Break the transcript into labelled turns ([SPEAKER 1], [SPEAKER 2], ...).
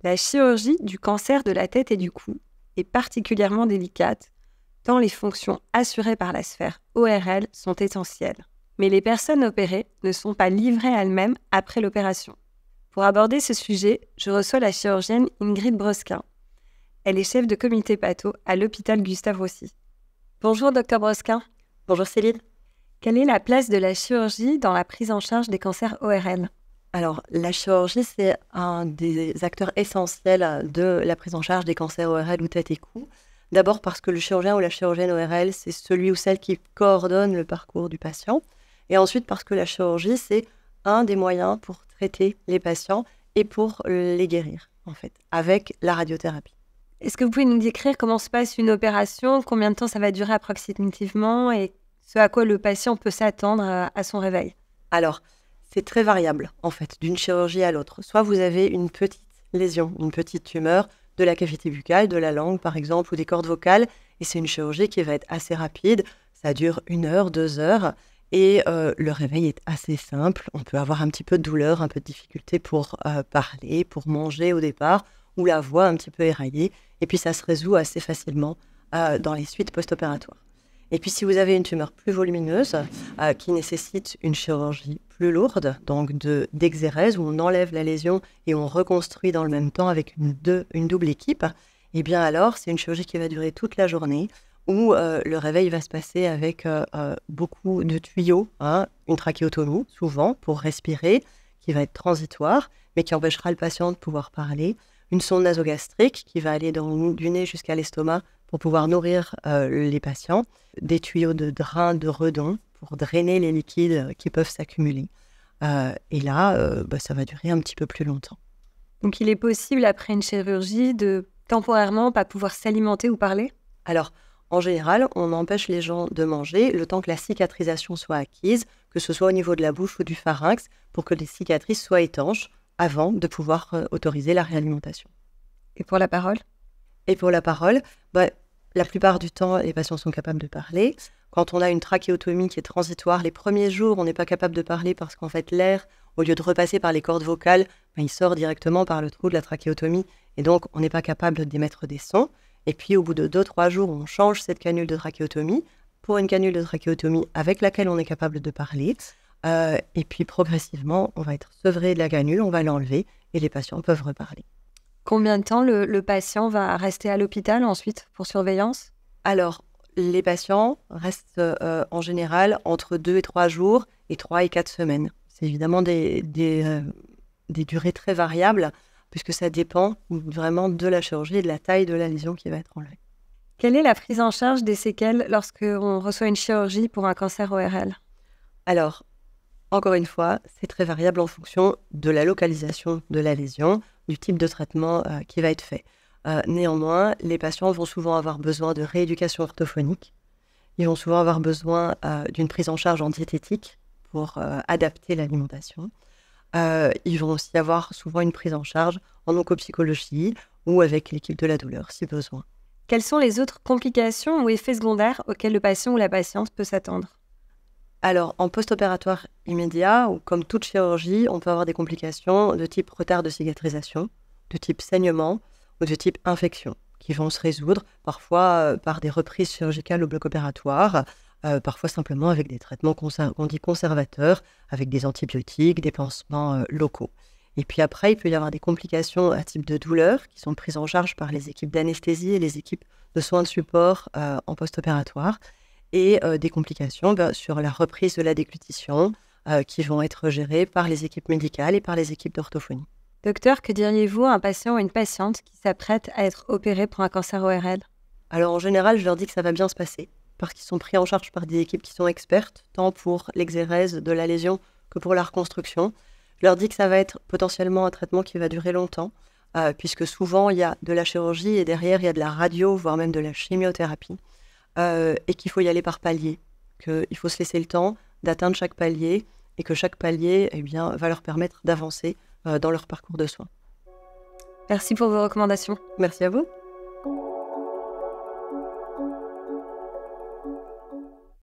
[SPEAKER 1] La chirurgie du cancer de la tête et du cou est particulièrement délicate, tant les fonctions assurées par la sphère ORL sont essentielles. Mais les personnes opérées ne sont pas livrées à elles-mêmes après l'opération. Pour aborder ce sujet, je reçois la chirurgienne Ingrid Brosquin. Elle est chef de comité patho à l'hôpital Gustave-Roussy. Bonjour Dr Brosquin.
[SPEAKER 2] Bonjour Céline.
[SPEAKER 1] Quelle est la place de la chirurgie dans la prise en charge des cancers ORL ?
[SPEAKER 2] Alors, la chirurgie, c'est un des acteurs essentiels de la prise en charge des cancers ORL ou tête et cou. D'abord parce que le chirurgien ou la chirurgienne ORL, c'est celui ou celle qui coordonne le parcours du patient. Et ensuite parce que la chirurgie, c'est un des moyens pour traiter les patients et pour les guérir, en fait, avec la radiothérapie.
[SPEAKER 1] Est-ce que vous pouvez nous décrire comment se passe une opération, combien de temps ça va durer approximativement et ce à quoi le patient peut s'attendre à son réveil ?
[SPEAKER 2] Alors, c'est très variable, en fait, d'une chirurgie à l'autre. Soit vous avez une petite lésion, une petite tumeur de la cavité buccale, de la langue, par exemple, ou des cordes vocales, et c'est une chirurgie qui va être assez rapide. Ça dure 1 heure, 2 heures, et le réveil est assez simple. On peut avoir un petit peu de douleur, un peu de difficulté pour parler, pour manger au départ, ou la voix un petit peu éraillée, et puis ça se résout assez facilement dans les suites post-opératoires. Et puis si vous avez une tumeur plus volumineuse qui nécessite une chirurgie plus lourde, donc d'exérèse, où on enlève la lésion et on reconstruit dans le même temps avec une double équipe, et bien alors c'est une chirurgie qui va durer toute la journée, où le réveil va se passer avec beaucoup de tuyaux, une trachéotomie souvent pour respirer, qui va être transitoire, mais qui empêchera le patient de pouvoir parler, une sonde nasogastrique qui va aller du nez jusqu'à l'estomac pour pouvoir nourrir les patients, des tuyaux de drain de redon pour drainer les liquides qui peuvent s'accumuler. Et là, ça va durer un petit peu plus longtemps.
[SPEAKER 1] Donc il est possible, après une chirurgie, de temporairement pas pouvoir s'alimenter ou parler ?
[SPEAKER 2] Alors, en général, on empêche les gens de manger le temps que la cicatrisation soit acquise, que ce soit au niveau de la bouche ou du pharynx, pour que les cicatrices soient étanches avant de pouvoir autoriser la réalimentation.
[SPEAKER 1] Et pour la parole ?
[SPEAKER 2] Et pour la parole, la plupart du temps, les patients sont capables de parler. Quand on a une trachéotomie qui est transitoire, les premiers jours, on n'est pas capable de parler parce qu'en fait, l'air, au lieu de repasser par les cordes vocales, il sort directement par le trou de la trachéotomie. Et donc, on n'est pas capable d'émettre des sons. Et puis, au bout de 2-3 jours, on change cette canule de trachéotomie pour une canule de trachéotomie avec laquelle on est capable de parler. Et puis, progressivement, on va être sevré de la canule, on va l'enlever et les patients peuvent reparler.
[SPEAKER 1] Combien de temps le patient va rester à l'hôpital ensuite pour surveillance ?
[SPEAKER 2] Alors, les patients restent en général entre 2 et 3 jours et 3 et 4 semaines. C'est évidemment des durées très variables puisque ça dépend vraiment de la chirurgie et de la taille de la lésion qui va être enlevée.
[SPEAKER 1] Quelle est la prise en charge des séquelles lorsqu'on reçoit une chirurgie pour un cancer ORL ?
[SPEAKER 2] Alors, encore une fois, c'est très variable en fonction de la localisation de la lésion, du type de traitement qui va être fait. Néanmoins, les patients vont souvent avoir besoin de rééducation orthophonique. Ils vont souvent avoir besoin d'une prise en charge en diététique pour adapter l'alimentation. Ils vont aussi avoir souvent une prise en charge en oncopsychologie ou avec l'équipe de la douleur si besoin.
[SPEAKER 1] Quelles sont les autres complications ou effets secondaires auxquels le patient ou la patiente peut s'attendre ?
[SPEAKER 2] Alors, en post-opératoire immédiat, ou comme toute chirurgie, on peut avoir des complications de type retard de cicatrisation, de type saignement ou de type infection, qui vont se résoudre parfois par des reprises chirurgicales au bloc opératoire, parfois simplement avec des traitements qu'on dit conservateurs, avec des antibiotiques, des pansements locaux. Et puis après, il peut y avoir des complications à type de douleur qui sont prises en charge par les équipes d'anesthésie et les équipes de soins de support en post-opératoire. Et des complications sur la reprise de la déglutition qui vont être gérées par les équipes médicales et par les équipes d'orthophonie.
[SPEAKER 1] Docteur, que diriez-vous à un patient ou une patiente qui s'apprête à être opéré pour un cancer ORL ?
[SPEAKER 2] Alors en général, je leur dis que ça va bien se passer parce qu'ils sont pris en charge par des équipes qui sont expertes, tant pour l'exérèse de la lésion que pour la reconstruction. Je leur dis que ça va être potentiellement un traitement qui va durer longtemps, puisque souvent il y a de la chirurgie et derrière il y a de la radio, voire même de la chimiothérapie. Et qu'il faut y aller par palier, qu'il faut se laisser le temps d'atteindre chaque palier et que chaque palier va leur permettre d'avancer dans leur parcours de soins.
[SPEAKER 1] Merci pour vos recommandations.
[SPEAKER 2] Merci à vous.